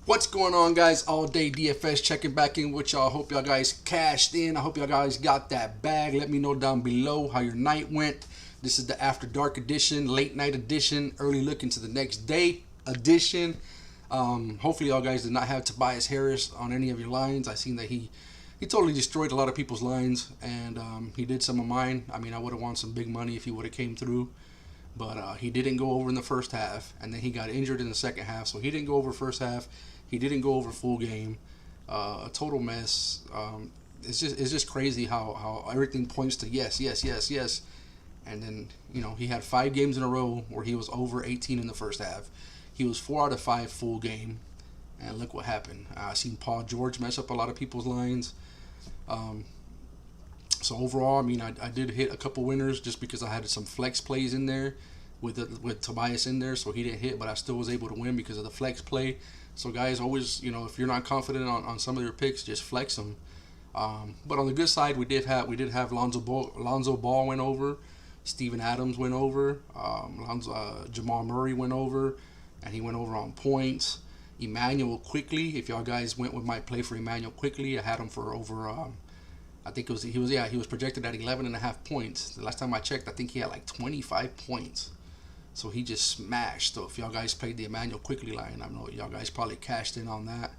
What's going on, guys? All day DFS checking back in with y'all. Hope y'all guys cashed in. I hope y'all guys got that bag. Let me know down below how your night went. This is the After Dark edition, late night edition, early look into the next day edition. Hopefully y'all guys did not have Tobias Harris on any of your lines. I seen that he totally destroyed a lot of people's lines, and he did some of mine. I mean, I would have won some big money if he would have came through. But he didn't go over in the first half, and then he got injured in the second half, so he didn't go over first half. He didn't go over full game. A total mess. It's just crazy how everything points to yes, and then he had 5 games in a row where he was over 18 in the first half. He was 4 out of 5 full game, and look what happened. I seen Paul George mess up a lot of people's lines. So overall, I mean, I did hit a couple winners just because I had some flex plays in there with Tobias in there, so he didn't hit, but I still was able to win because of the flex play. So guys, always, if you're not confident on some of your picks, just flex them. But on the good side, we did have Lonzo Ball went over, Steven Adams went over, Jamal Murray went over, and he went over on points. Emmanuel Quickly, if y'all guys went with my play for Emmanuel Quickly, I had him for over. I think he was projected at 11.5 points. The last time I checked, I think he had like 25 points. So he just smashed. So if y'all guys played the Emmanuel Quickly line, I know y'all guys probably cashed in on that.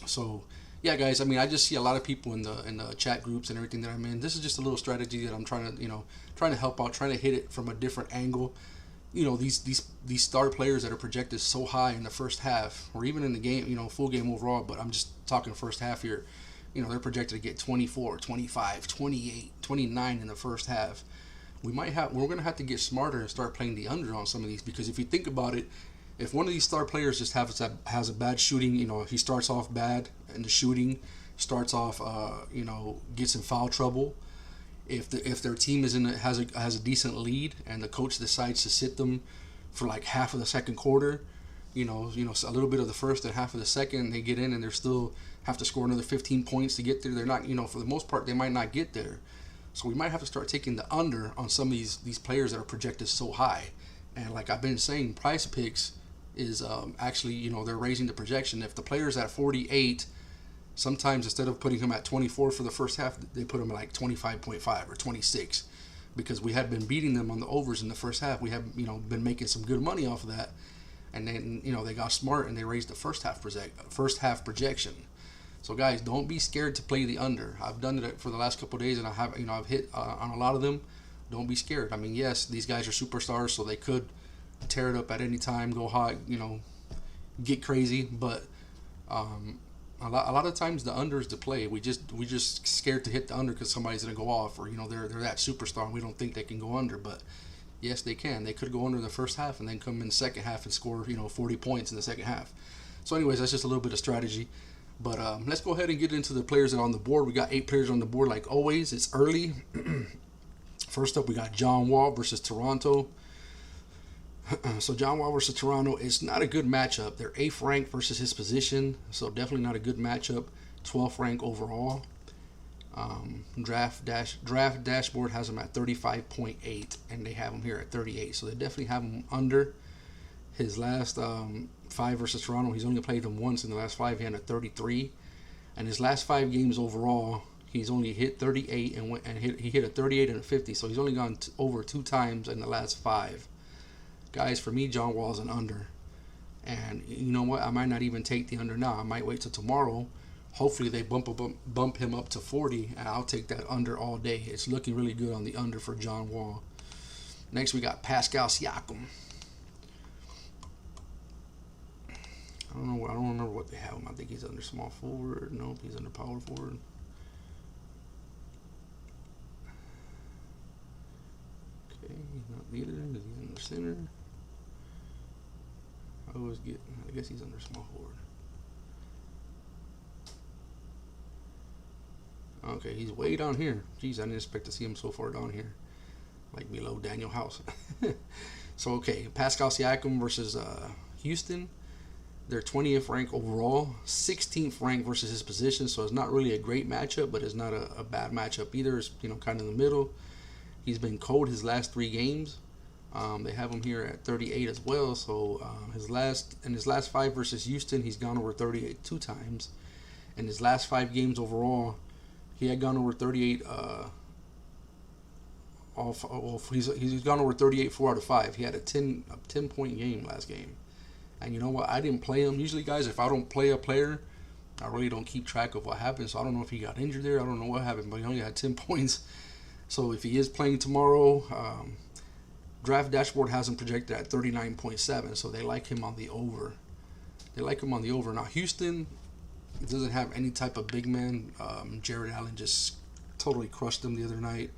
So yeah, guys. I mean, I just see a lot of people in the chat groups and everything that I'm in. This is just a little strategy that I'm trying to help out, trying to hit it from a different angle. These star players that are projected so high in the first half, or even in the game, full game overall. But I'm just talking first half here. They're projected to get 24, 25, 28, 29 in the first half. We're going to have to get smarter and start playing the under on some of these, because if you think about it, if one of these star players just has a bad shooting, he starts off bad in the shooting, starts off, gets in foul trouble. If their team has a decent lead and the coach decides to sit them for like half of the second quarter, a little bit of the first and half of the second, they get in and they're still have to score another 15 points to get there. They're not, for the most part, they might not get there. So we might have to start taking the under on some of these players that are projected so high. And like I've been saying, PrizePicks is actually, they're raising the projection. If the player's at 48, sometimes instead of putting him at 24 for the first half, they put him at like 25.5 or 26, because we had been beating them on the overs in the first half. We have, been making some good money off of that. And then, they got smart and they raised the first half projection. So guys, don't be scared to play the under. I've done it for the last couple of days, and I've hit on a lot of them. Don't be scared. I mean, yes, these guys are superstars, so they could tear it up at any time, go hot, get crazy. But a lot of times the under is the play. We just scared to hit the under because somebody's gonna go off, or they're that superstar and we don't think they can go under. But yes, they can. They could go under in the first half and then come in the second half and score 40 points in the second half. So anyways, that's just a little bit of strategy. But let's go ahead and get into the players that are on the board. We got 8 players on the board like always. It's early. First up, we got John Wall versus Toronto. So John Wall versus Toronto, it's not a good matchup. They're 8th ranked versus his position, so definitely not a good matchup. 12th ranked overall. Draft dashboard has him at 35.8, and they have him here at 38. So they definitely have him under. His last 5 versus Toronto, he's only played them once in the last 5. He had a 33, and his last 5 games overall, he's only hit 38 he hit a 38 and a 50. So he's only gone over 2 times in the last 5. Guys, for me, John Wall's an under, and you know what? I might not even take the under now. I might wait till tomorrow. Hopefully they bump him up to 40, and I'll take that under all day. It's looking really good on the under for John Wall. Next, we got Pascal Yakum. I don't remember what they have him. I think he's under small forward. Nope, he's under power forward. Okay, he's not leader. He's under center. I guess he's under small forward. Okay, he's way down here. Jeez, I didn't expect to see him so far down here, like below Daniel House. So okay, Pascal Siakam versus Houston. They're 20th ranked overall, 16th ranked versus his position, so it's not really a great matchup, but it's not a bad matchup either. It's kind of in the middle. He's been cold his last 3 games. They have him here at 38 as well. So his last 5 versus Houston, he's gone over 38 2 times. In his last 5 games overall, he had gone over 38. He's gone over 38 4 out of 5. He had a 10-point game last game. And you know what? I didn't play him. Usually, guys, if I don't play a player, I really don't keep track of what happened. So I don't know if he got injured there. I don't know what happened, but he only had 10 points. So if he is playing tomorrow, Draft Dashboard has him projected at 39.7. So they like him on the over. Now, Houston doesn't have any type of big man. Jared Allen just totally crushed him the other night.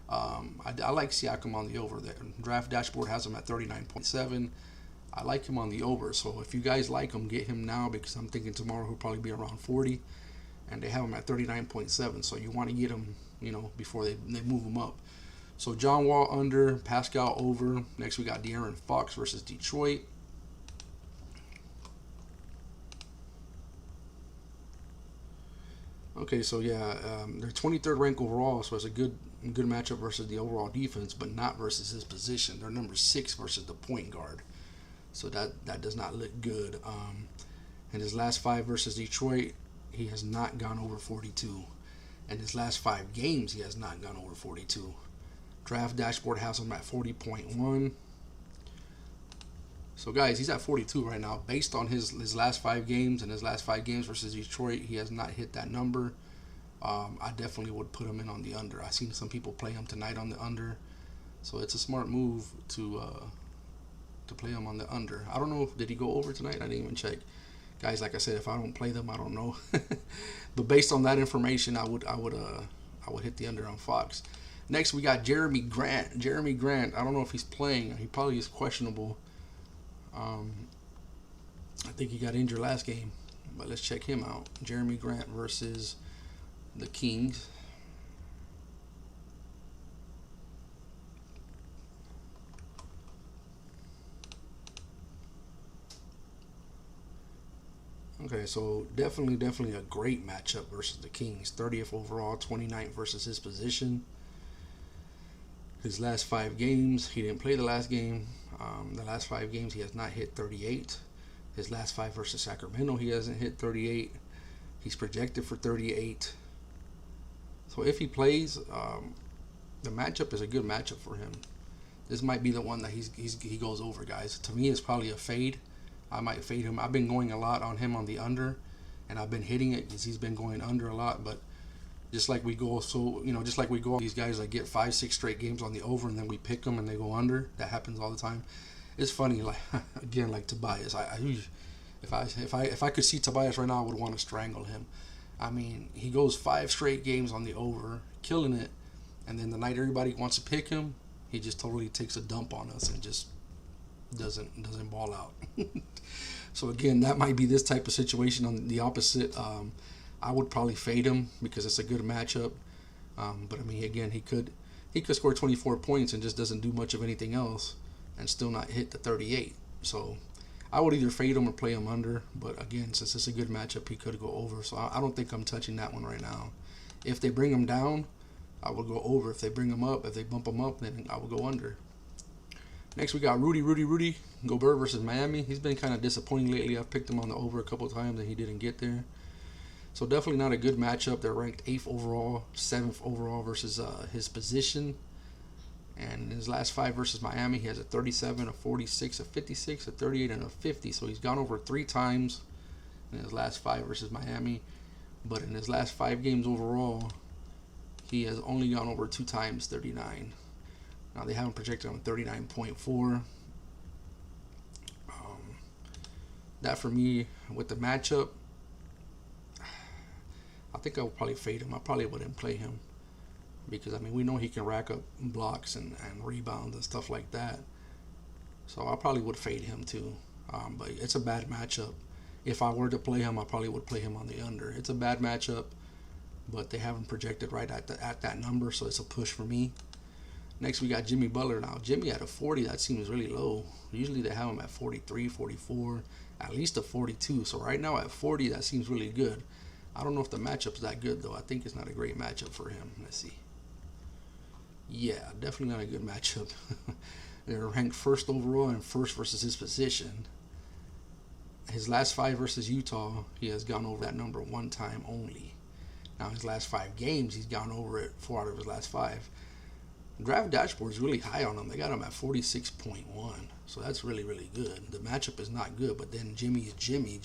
I like Yakum on the over there. Draft Dashboard has him at 39.7. I like him on the over. So if you guys like him, get him now, because I'm thinking tomorrow he'll probably be around 40. And they have him at 39.7. So you want to get him, before they move him up. So John Wall under, Pascal over. Next we got Darren Fox versus Detroit. Okay, so yeah, they're 23rd ranked overall, so it's a good matchup versus the overall defense, but not versus his position. They're number 6 versus the point guard, so that does not look good. In his last 5 versus Detroit, he has not gone over 42. In his last 5 games, he has not gone over 42. Draft Dashboard has him at 40.1. So guys, he's at 42 right now. Based on his last 5 games and his last 5 games versus Detroit, he has not hit that number. I definitely would put him in on the under. I've seen some people play him tonight on the under, so it's a smart move to play him on the under. I don't know, did he go over tonight? I didn't even check. Guys, like I said, if I don't play them, I don't know. But based on that information, I would hit the under on Fox. Next, we got Jeremy Grant. Jeremy Grant, I don't know if he's playing. He probably is questionable. I think he got injured last game, but let's check him out. Jeremy Grant versus the Kings. Okay, so definitely a great matchup versus the Kings. 30th overall, 29th versus his position. His last 5 games, he didn't play the last game. The last 5 games, he has not hit 38. His last 5 versus Sacramento, he hasn't hit 38. He's projected for 38. So if he plays, the matchup is a good matchup for him. This might be the one that he goes over, guys. To me, it's probably a fade. I might fade him. I've been going a lot on him on the under, and I've been hitting it because he's been going under a lot. But just like we go, these guys that get 5-6 straight games on the over, and then we pick them and they go under. That happens all the time. It's funny, like again, like Tobias. If I could see Tobias right now, I would want to strangle him. I mean, he goes 5 straight games on the over, killing it, and then the night everybody wants to pick him, he just totally takes a dump on us and just doesn't ball out. So again, that might be this type of situation on the opposite. I would probably fade him because it's a good matchup. But I mean, again, he could score 24 points and just doesn't do much of anything else and still not hit the 38. So I would either fade him or play him under. But again, since it's a good matchup, he could go over. So I don't think I'm touching that one right now. If they bring him down, I would go over. If they bring him up, if they bump him up, then I would go under. Next, we got Rudy Gobert versus Miami. He's been kind of disappointing lately. I've picked him on the over a couple of times and he didn't get there. So definitely not a good matchup. They're ranked 8th overall, 7th overall versus his position. And in his last 5 versus Miami, he has a 37, a 46, a 56, a 38, and a 50. So he's gone over 3 times in his last 5 versus Miami. But in his last 5 games overall, he has only gone over 2 times, 39. Now they have him projected on 39.4. That for me, with the matchup, I think I would probably fade him. I probably wouldn't play him because, I mean, we know he can rack up blocks and rebounds and stuff like that. So I probably would fade him too. But it's a bad matchup. If I were to play him, I probably would play him on the under. It's a bad matchup, but they have him projected right at that number, so it's a push for me. Next, we got Jimmy Butler. Now, Jimmy at a 40, that seems really low. Usually they have him at 43, 44, at least a 42. So right now at 40, that seems really good. I don't know if the matchup's that good, though. I think it's not a great matchup for him. Let's see. Yeah, definitely not a good matchup. They're ranked first overall and first versus his position. His last 5 versus Utah, he has gone over that number 1 time only. Now his last 5 games, he's gone over it 4 out of his last 5. Draft Dashboard is really high on him. They got him at 46.1, so that's really, really good. The matchup is not good, but then Jimmy is Jimmy.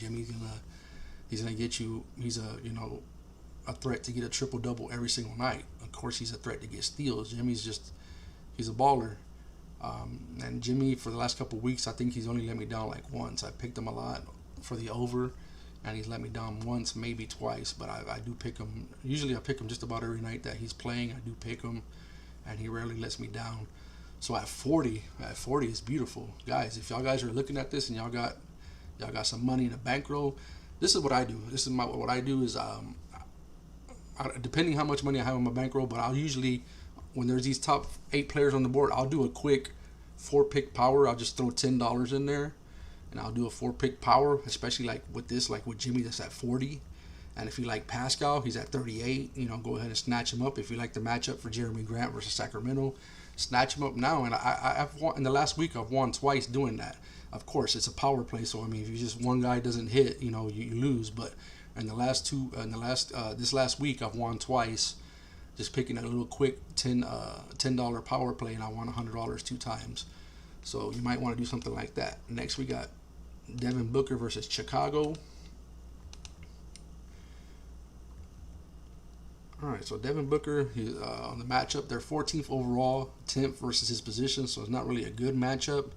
He's gonna get you. He's a threat to get a triple double every single night. Of course, he's a threat to get steals. He's a baller. And Jimmy, for the last couple of weeks, I think he's only let me down like once. I picked him a lot for the over, and he's let me down once, maybe twice. But I do pick him. Usually, I pick him just about every night that he's playing. I do pick him, and he rarely lets me down. So at 40 is beautiful, guys. If y'all guys are looking at this and y'all got some money in a bankroll, this is what I do. What I do is depending how much money I have in my bankroll, but I'll usually, when there's these top 8 players on the board, I'll do a quick 4-pick power. I'll just throw $10 in there, and I'll do a 4-pick power, especially like with Jimmy that's at 40. And if you like Pascal, he's at 38. Go ahead and snatch him up. If you like the matchup for Jeremy Grant versus Sacramento, snatch him up now. And I've won in the last week. I've won twice doing that. Of course, it's a power play, so I mean, if you just one guy doesn't hit, you lose. But in this last week, I've won twice, just picking a little quick $10 power play, and I won $100 2 times. So you might want to do something like that. Next, we got Devon Booker versus Chicago. All right, so Devon Booker, he's on the matchup, they're 14th overall, 10th versus his position, so it's not really a good matchup.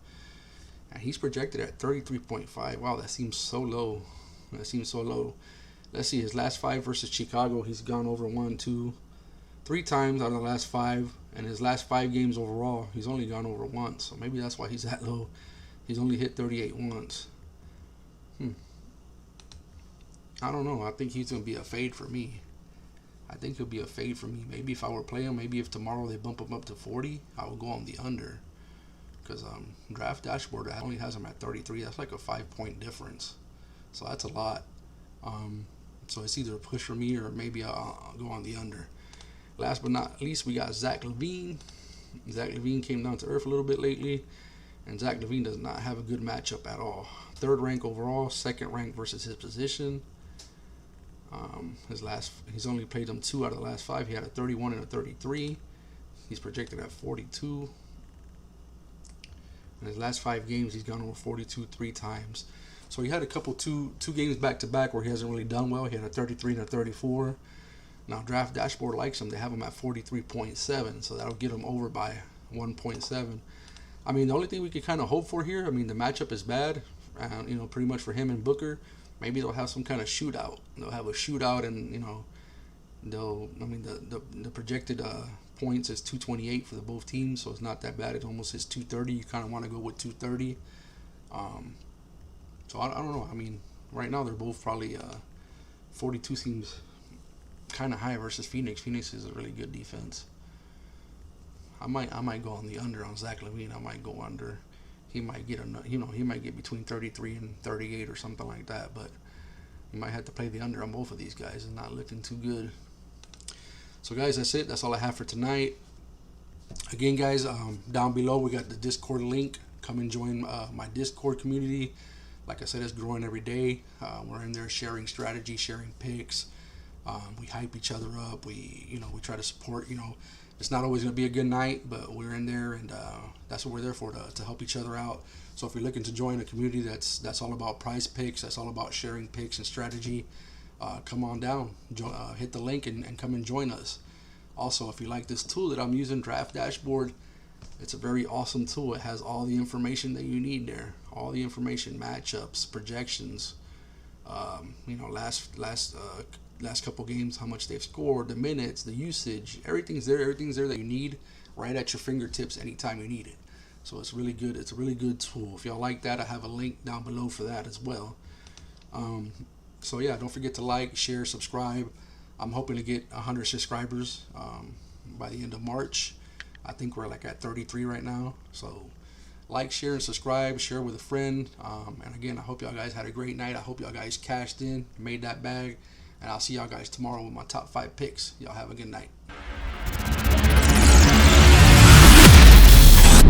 And he's projected at 33.5. Wow, that seems so low. Let's see, his last 5 versus Chicago, he's gone over 1, 2, 3 times out of the last 5. And his last 5 games overall, he's only gone over once. So maybe that's why he's that low. He's only hit 38 once. I don't know. I think he's going to be a fade for me. Maybe if I were playing him, maybe if tomorrow they bump him up to 40, I would go on the under. Because Draft Dashboard only has him at 33. That's like a 5-point difference. So that's a lot. So it's either a push for me or maybe I'll go on the under. Last but not least, we got Zach LaVine. Zach LaVine came down to earth a little bit lately. And Zach LaVine does not have a good matchup at all. 3rd rank overall, 2nd rank versus his position. He's only played them 2 out of the last 5. He had a 31 and a 33. He's projected at 42. In his last 5 games, he's gone over 42 3 times. So he had a couple two games back to back where he hasn't really done well. He had a 33 and a 34. Now Draft Dashboard likes him. They have him at 43.7, so that'll get him over by 1.7. I mean, the only thing we could kind of hope for here, I mean, the matchup is bad, pretty much for him and Booker. Maybe they'll have some kind of shootout. They'll have a shootout, and the projected points is 228 for the both teams, so it's not that bad. It almost hits 230. You kind of want to go with 230. So I don't know. I mean, right now they're both probably 42 seems kind of high versus Phoenix. Phoenix is a really good defense. I might go on the under on Zach LaVine. I might go under. He might get he might get between 33 and 38 or something like that. But you might have to play the under on both of these guys. It's not looking too good. So guys, that's it. That's all I have for tonight. Again, guys, down below we got the Discord link. Come and join my Discord community. Like I said, it's growing every day. We're in there sharing strategy, sharing picks. We hype each other up. We try to support. It's not always going to be a good night, but we're in there, and that's what we're there for, to help each other out. So if you're looking to join a community that's all about PrizePicks, that's all about sharing picks and strategy, come on down, hit the link and come and join us. Also, if you like this tool that I'm using, Draft Dashboard, it's a very awesome tool. It has all the information that you need there, all the information, matchups, projections, last couple games, how much they've scored, the minutes, the usage, everything's there that you need right at your fingertips anytime you need it. So it's really good. It's a really good tool. If y'all like that, I have a link down below for that as well. So yeah, don't forget to like, share, subscribe. I'm hoping to get 100 subscribers by the end of March. I think we're like at 33 right now. So like, share, and subscribe. Share with a friend. And again, I hope y'all guys had a great night. I hope y'all guys cashed in, made that bag. And I'll see y'all guys tomorrow with my top 5 picks. Y'all have a good night.